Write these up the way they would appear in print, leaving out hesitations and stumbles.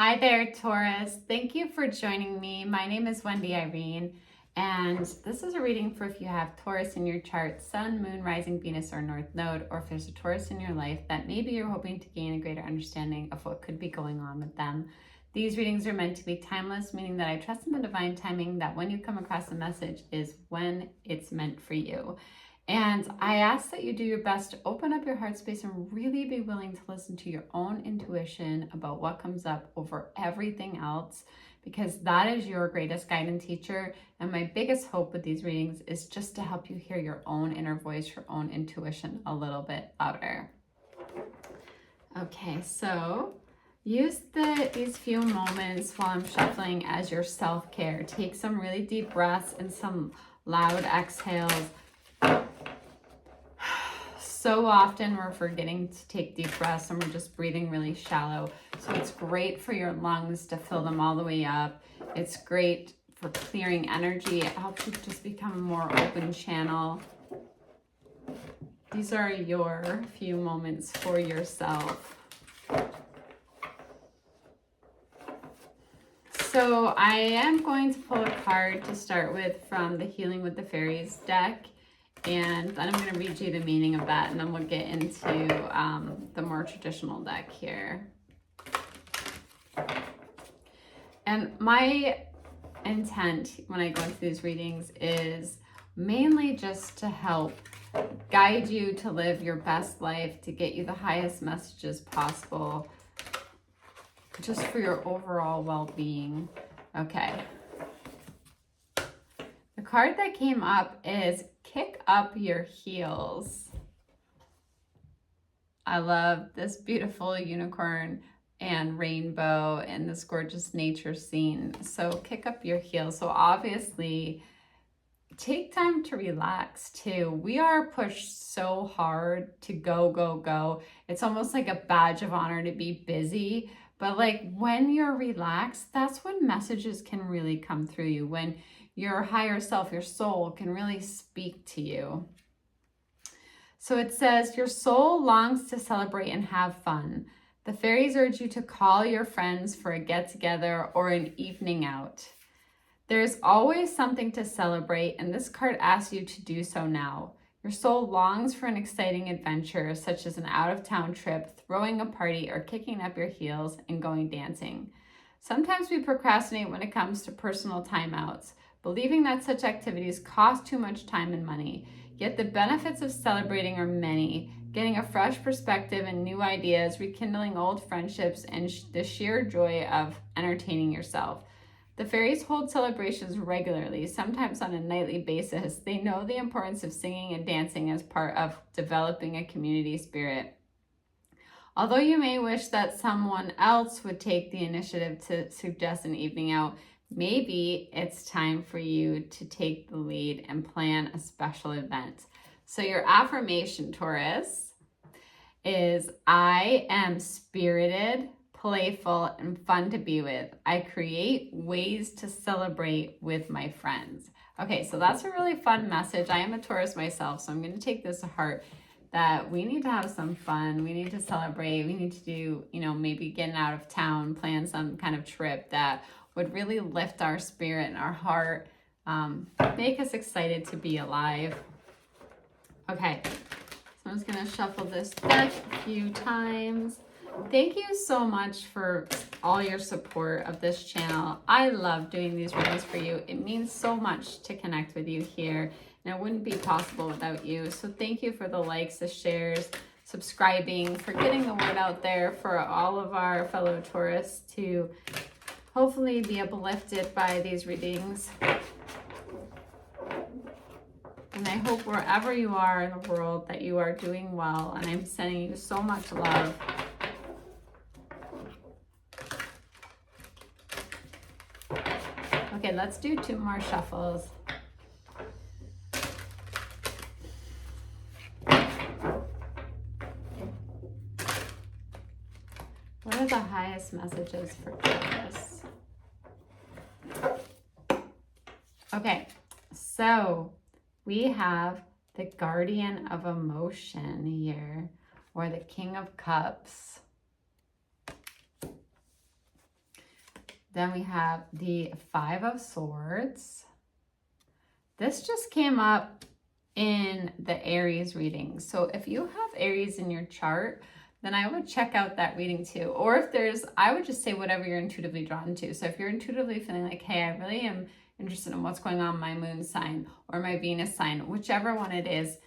Hi there, Taurus. Thank you for joining me. My name is Wendy Irene, and this is a reading for if you have Taurus in your chart, Sun, Moon, Rising, Venus, or North Node, or if there's a Taurus in your life that maybe you're hoping to gain a greater understanding of what could be going on with them. These readings are meant to be timeless, meaning that I trust in the divine timing that when you come across a message is when it's meant for you. And I ask that you do your best to open up your heart space and really be willing to listen to your own intuition about what comes up over everything else, because that is your greatest guide and teacher. And my biggest hope with these readings is just to help you hear your own inner voice, your own intuition a little bit louder. Okay, so use these few moments while I'm shuffling as your self-care. Take some really deep breaths and some loud exhales. So often we're forgetting to take deep breaths and we're just breathing really shallow. So it's great for your lungs to fill them all the way up. It's great for clearing energy. It helps you just become a more open channel. These are your few moments for yourself. So I am going to pull a card to start with from the Healing with the Fairies deck. And then I'm going to read you the meaning of that, and then we'll get into the more traditional deck here. And my intent when I go into these readings is mainly just to help guide you to live your best life, to get you the highest messages possible, just for your overall well-being. Okay. The card that came up is Kick Up Your Heels. I love this beautiful unicorn and rainbow and this gorgeous nature scene. So kick up your heels. So obviously take time to relax too. We are pushed so hard to go, go, go. It's almost like a badge of honor to be busy. But like when you're relaxed, that's when messages can really come through you. When your higher self, your soul, can really speak to you. So it says, your soul longs to celebrate and have fun. The fairies urge you to call your friends for a get-together or an evening out. There's always something to celebrate, and this card asks you to do so now. Your soul longs for an exciting adventure, such as an out-of-town trip, throwing a party, or kicking up your heels and going dancing. Sometimes we procrastinate when it comes to personal timeouts, believing that such activities cost too much time and money. Yet the benefits of celebrating are many, getting a fresh perspective and new ideas, rekindling old friendships, and the sheer joy of entertaining yourself. The fairies hold celebrations regularly, sometimes on a nightly basis. They know the importance of singing and dancing as part of developing a community spirit. Although you may wish that someone else would take the initiative to suggest an evening out, maybe it's time for you to take the lead and plan a special event. So your affirmation, Taurus, is I am spirited, playful, and fun to be with. I create ways to celebrate with my friends. Okay, so that's a really fun message. I am a Taurus myself, so I'm going to take this to heart, that we need to have some fun. We need to celebrate. We need to do, maybe getting out of town, plan some kind of trip that would really lift our spirit and our heart, make us excited to be alive. Okay, so I'm just going to shuffle this deck a few times. Thank you so much for all your support of this channel. I love doing these readings for you. It means so much to connect with you here, and it wouldn't be possible without you. So thank you for the likes, the shares, subscribing, for getting the word out there for all of our fellow Taurus to hopefully be uplifted by these readings. And I hope wherever you are in the world that you are doing well, and I'm sending you so much love. Okay, let's do 2 more shuffles. What are the highest messages for Taurus? Okay, so we have the Guardian of Emotion here, or the King of Cups. Then we have the Five of Swords. This just came up in the Aries reading. So if you have Aries in your chart, then I would check out that reading too. Or if there's, I would just say whatever you're intuitively drawn to. So if you're intuitively feeling like, hey, I really am interested in what's going on in my moon sign or my Venus sign, whichever one it is,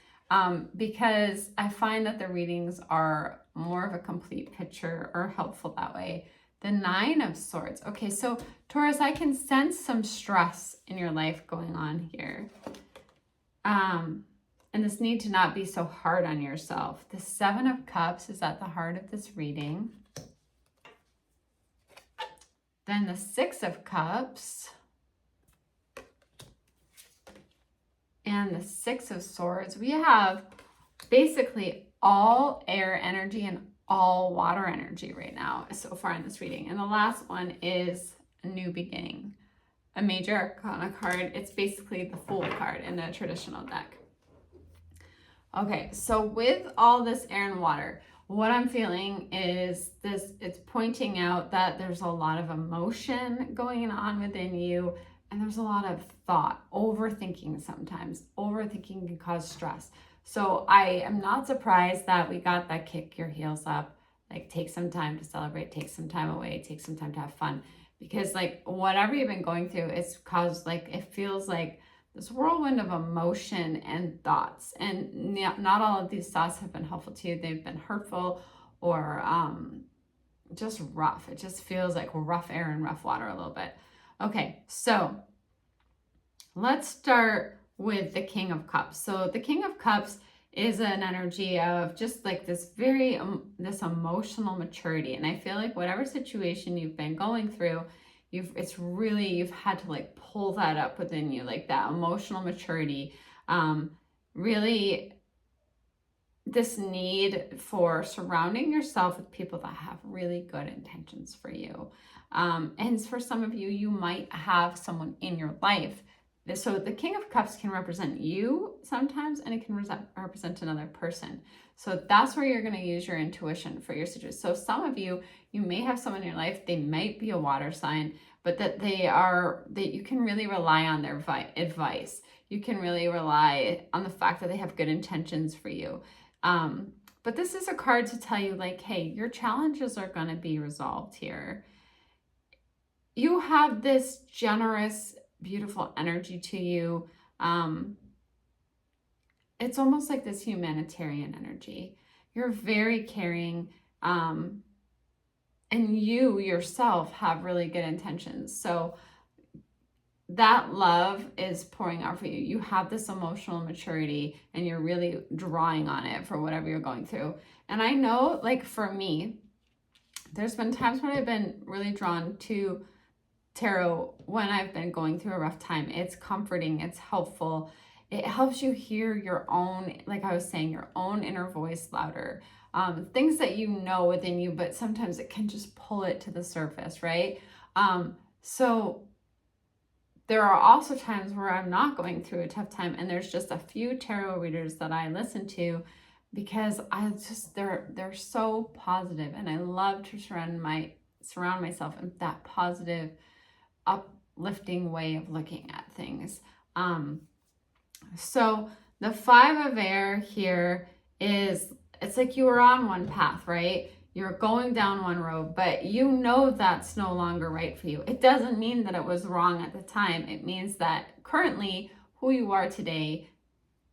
because I find that the readings are more of a complete picture or helpful that way. The Nine of Swords. Okay, so Taurus, I can sense some stress in your life going on here. And this need to not be so hard on yourself. The Seven of Cups is at the heart of this reading. Then the Six of Cups. And the Six of Swords. We have basically all air energy and all water energy right now so far in this reading. And the last one is a new beginning. A major arcana card. It's basically the Fool card in a traditional deck. Okay, so with all this air and water, what I'm feeling is this, it's pointing out that there's a lot of emotion going on within you, and there's a lot of thought, overthinking sometimes. Overthinking can cause stress. So I am not surprised that we got that kick your heels up, like take some time to celebrate, take some time away, take some time to have fun. Because like whatever you've been going through, it's caused like, it feels like this whirlwind of emotion and thoughts. And not all of these thoughts have been helpful to you. They've been hurtful or just rough. It just feels like rough air and rough water a little bit. Okay, so let's start with the King of Cups. So the King of Cups is an energy of just like this very, this emotional maturity. And I feel like whatever situation you've been going through, you've had to like pull that up within you, like that emotional maturity. Really this need for surrounding yourself with people that have really good intentions for you. And for some of you, you might have someone in your life. So the King of Cups can represent you sometimes, and it can represent another person. So that's where you're going to use your intuition for your situation. So some of you, you may have someone in your life, they might be a water sign, but that you can really rely on their advice. You can really rely on the fact that they have good intentions for you. But this is a card to tell you like, hey, your challenges are going to be resolved here. You have this generous, beautiful energy to you. It's almost like this humanitarian energy. You're very caring, and you yourself have really good intentions. So that love is pouring out for you. You have this emotional maturity and you're really drawing on it for whatever you're going through. And I know, like for me, there's been times when I've been really drawn to tarot when I've been going through a rough time. It's comforting, it's helpful. It helps you hear your own, like I was saying, your own inner voice louder. Things that you know within you, but sometimes it can just pull it to the surface, right? So there are also times where I'm not going through a tough time, and there's just a few tarot readers that I listen to because they're so positive, and I love to surround myself in that positive, uplifting way of looking at things. So the Five of Air here is, it's like you were on one path, right? You're going down one road, but you know that's no longer right for you. It doesn't mean that it was wrong at the time. It means that currently who you are today,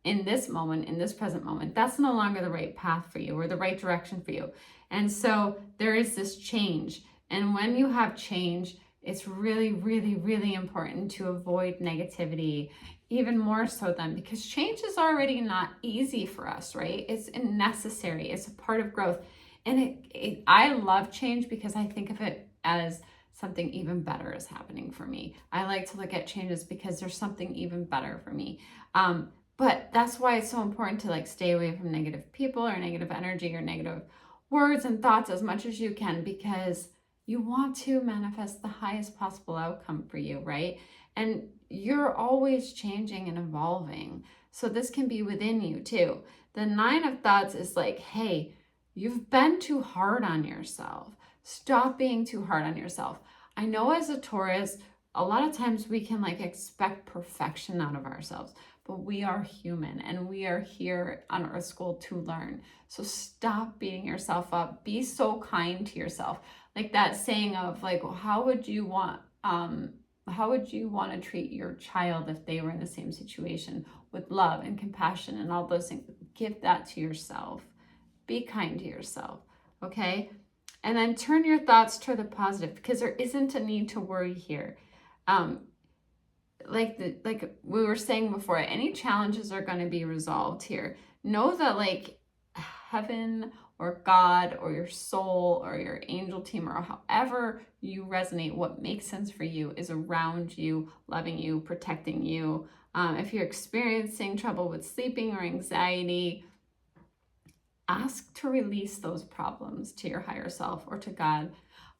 in this moment, in this present moment, that's no longer the right path for you or the right direction for you. And so there is this change. And when you have change, it's really, really, really important to avoid negativity, even more so then, because change is already not easy for us, right? It's necessary. It's a part of growth. And I love change because I think of it as something even better is happening for me. I like to look at changes because there's something even better for me. But that's why it's so important to like stay away from negative people or negative energy or negative words and thoughts as much as you can, because you want to manifest the highest possible outcome for you, right? And you're always changing and evolving. So this can be within you too. The Nine of Thoughts is like, hey, you've been too hard on yourself. Stop being too hard on yourself. I know as a Taurus, a lot of times we can like expect perfection out of ourselves, but we are human and we are here on Earth School to learn. So stop beating yourself up. Be so kind to yourself. Like that saying of like, how would you want to treat your child if they were in the same situation, with love and compassion and all those things? Give that to yourself. Be kind to yourself, okay? And then turn your thoughts toward the positive, because there isn't a need to worry here. Like we were saying before, any challenges are going to be resolved here. Know that like heaven or God or your soul or your angel team or however you resonate, what makes sense for you is around you, loving you, protecting you. If you're experiencing trouble with sleeping or anxiety, ask to release those problems to your higher self or to God.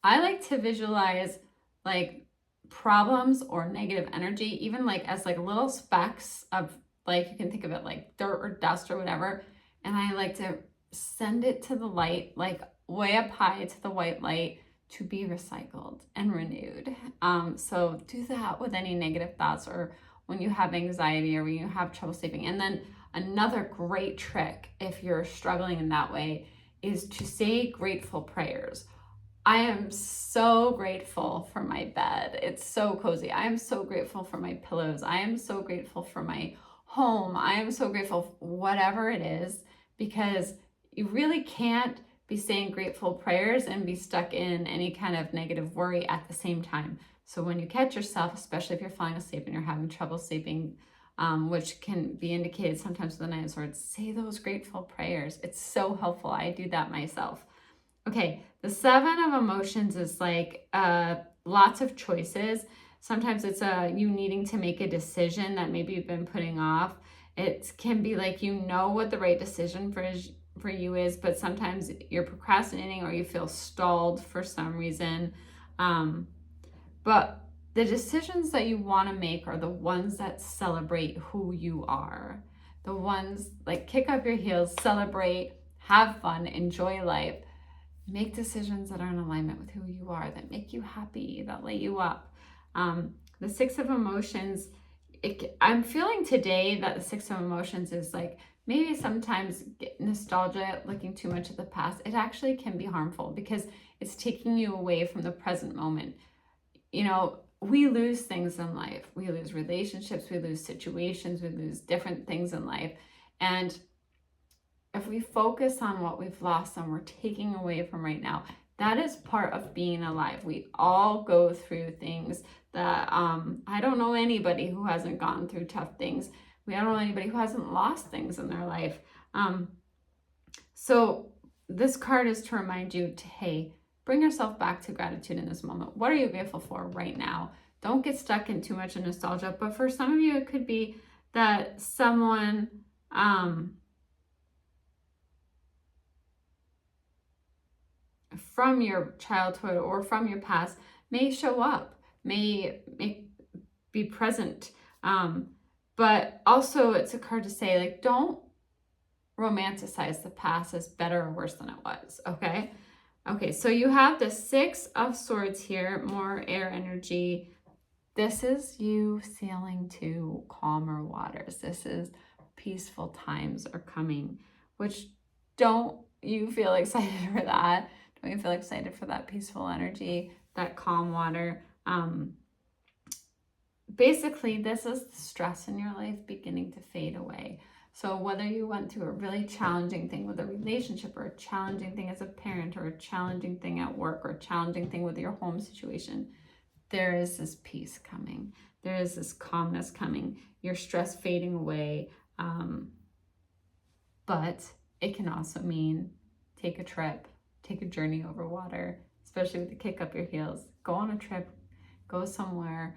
I like to visualize like problems or negative energy, even like as like little specks of, like, you can think of it like dirt or dust or whatever. And I like to send it to the light, like way up high to the white light, to be recycled and renewed. So do that with any negative thoughts, or when you have anxiety or when you have trouble sleeping. And then another great trick, if you're struggling in that way, is to say grateful prayers. I am so grateful for my bed. It's so cozy. I am so grateful for my pillows. I am so grateful for my home. I am so grateful for whatever it is, because you really can't be saying grateful prayers and be stuck in any kind of negative worry at the same time. So when you catch yourself, especially if you're falling asleep and you're having trouble sleeping, which can be indicated sometimes with the Nine of Swords, say those grateful prayers. It's so helpful. I do that myself. Okay, the Seven of Emotions is like lots of choices. Sometimes it's you needing to make a decision that maybe you've been putting off. It can be like you know what the right decision for you is, but sometimes you're procrastinating or you feel stalled for some reason. But the decisions that you want to make are the ones that celebrate who you are. The ones like kick up your heels, celebrate, have fun, enjoy life. Make decisions that are in alignment with who you are, that make you happy, that light you up. The Six of Emotions, I'm feeling today that the Six of Emotions is like maybe sometimes nostalgia, looking too much at the past. It actually can be harmful because it's taking you away from the present moment. You know, we lose things in life. We lose relationships, we lose situations, we lose different things in life. And if we focus on what we've lost and we're taking away from right now, that is part of being alive. We all go through things that I don't know anybody who hasn't gone through tough things. We don't know anybody who hasn't lost things in their life. So this card is to remind you to, hey, bring yourself back to gratitude in this moment. What are you grateful for right now? Don't get stuck in too much of nostalgia. But for some of you, it could be that someone from your childhood or from your past may show up, may be present. But also it's a card to say, like, don't romanticize the past as better or worse than it was, okay? Okay, so you have the Six of Swords here, more air energy. This is you sailing to calmer waters. This is peaceful times are coming, which don't you feel excited for that? Don't you feel excited for that peaceful energy, that calm water? Basically, this is the stress in your life beginning to fade away. So whether you went through a really challenging thing with a relationship, or a challenging thing as a parent, or a challenging thing at work, or a challenging thing with your home situation, there is this peace coming. There is this calmness coming. Your stress fading away. But it can also mean take a trip, take a journey over water, especially with the kick up your heels. Go on a trip, go somewhere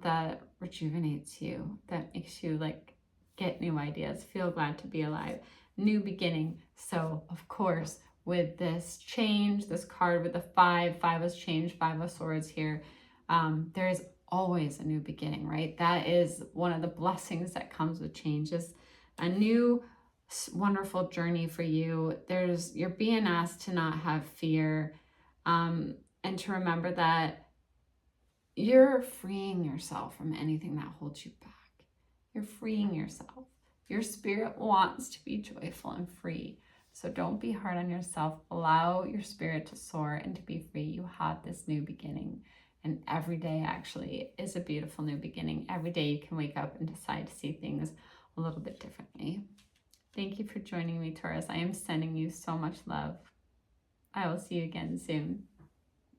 that rejuvenates you, that makes you like get new ideas, feel glad to be alive, new beginning. So of course, with this change, this card with the five is change, Five of Swords here, there is always a new beginning, right? That is one of the blessings that comes with change, is a new wonderful journey for you. You're being asked to not have fear, and to remember that you're freeing yourself from anything that holds you back. You're freeing yourself. Your spirit wants to be joyful and free. So don't be hard on yourself. Allow your spirit to soar and to be free. You have this new beginning. And every day actually is a beautiful new beginning. Every day you can wake up and decide to see things a little bit differently. Thank you for joining me, Taurus. I am sending you so much love. I will see you again soon.